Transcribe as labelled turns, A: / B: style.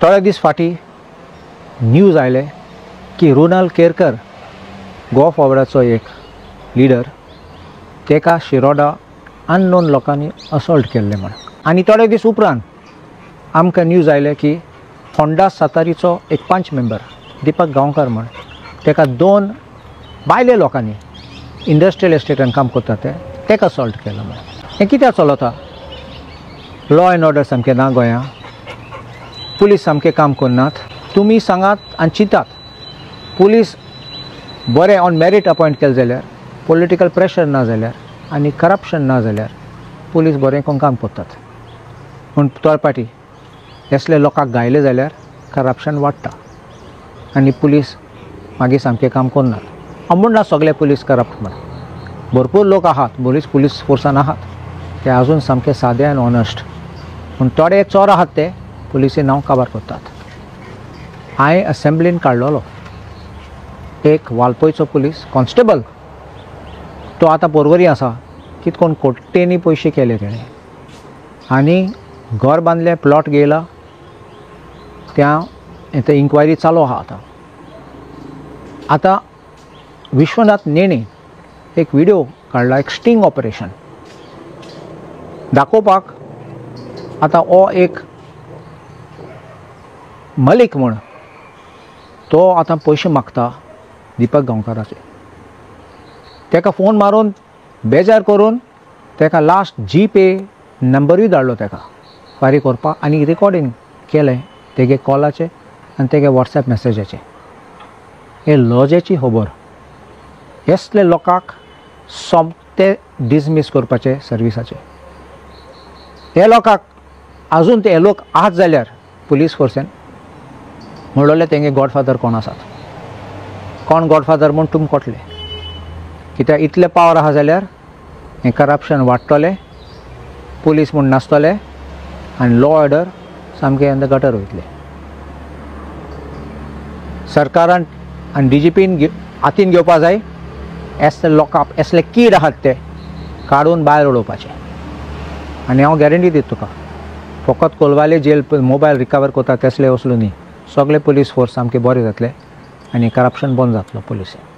A: थोडे दीस फाटीं न्यूज आयले की रोनाल केरकर गोवा फॉरवर्डाचो एक लिडर तेका शिरोडा अननोन लोकांनी असॉल्ट केल्ले म्हण आनी थोडे दीस उपरांत आमकां न्यूज आयले की फोंडा सातारीचो एक पंच मेंबर दीपक गांवकर म्हण तेका 2 भायले लोकांनी इंडस्ट्रियल एस्टेटान काम करता तेका असॉल्ट केलो म्हण हें कित्याक चलता लॉ एंड ऑर्डर सामकें ना गोंयां पुलीस सामकें काम करनात तुमी सांगात आनी चिंतात पुलीस बरें ऑन मेरीट अपॉयंट केले जाल्यार पॉलिटिकल प्रेशर ना जाल्यार आनी करप्शन ना जाल्यार पुलीस बरें करून काम करतात पूण थोडे फावटी असले लोकांक गायले जाल्यार करप्शन वाडटा आनी पुलीस मागीर सामकें काम करनात म्हूण ना सगळे पुलीस करप्ट म्हण भरपूर लोक आहात पुलीस फोर्सान आहात ते अजून सामके सादे आनी ऑनेस्ट पूण थोडे चोर आहात ते पुलिसेन नांव काबार करतात हांवें असेंब्लीन काडलेलो एक वालपयचो पुलीस कॉन्स्टेबल तो आतां पर्वरी आसा कितकोन कोट्टेनी पयशे केले तेणें आनी घर बांदलें प्लॉट घेयला त्या इन्क्वायरी चालू आहा आतां विश्वनाथ नेणे एक व्हिडिओ काडला एक स्टिंग ऑपरेशन दाखोवपाक आतां हो एक मलीक म्हण तो आतां पयशे मागता दीपक गांवकाराचे तेका फोन मारून बेजार करून तेका लास्ट जीपे नंबरूय धाडलो तेका फारीक करपाक आनी रिकॉर्डिंग केलें तेगे कॉलाचे आनी तेगे वॉट्सॅप मॅसेजाचे हे लॉजेची खबर असले लोकांक सोमते डिसमीस करपाचे सर्विसाचे हे लोकांक आजून ते लोक आहात जाल्यार पुलीस फोर्सेन म्हणलोले तेंगे गॉडफादर कोण आसात कोण गॉडफादर म्हूण तुमी कोटले कित्याक इतले पावर आहा जाल्यार हें करप्शन वाडटलें पुलीस म्हूण नासतले आनी लॉ ऑर्डर सामकें गटर वयतले सरकारान आनी DGPन हातीन घेवपा जाय असले लोकांक असले कीड आहात ते काडून भायर उडोवपाचे आनी हांव गॅरंटी दिता तुका फकत कोलवाले जेल मोबायल रिकवर करता तसले वचलो न्ही सगळे पुलीस फोर्स सामके बरे जातले आनी करप्शन बंद जातलो पुलिसेन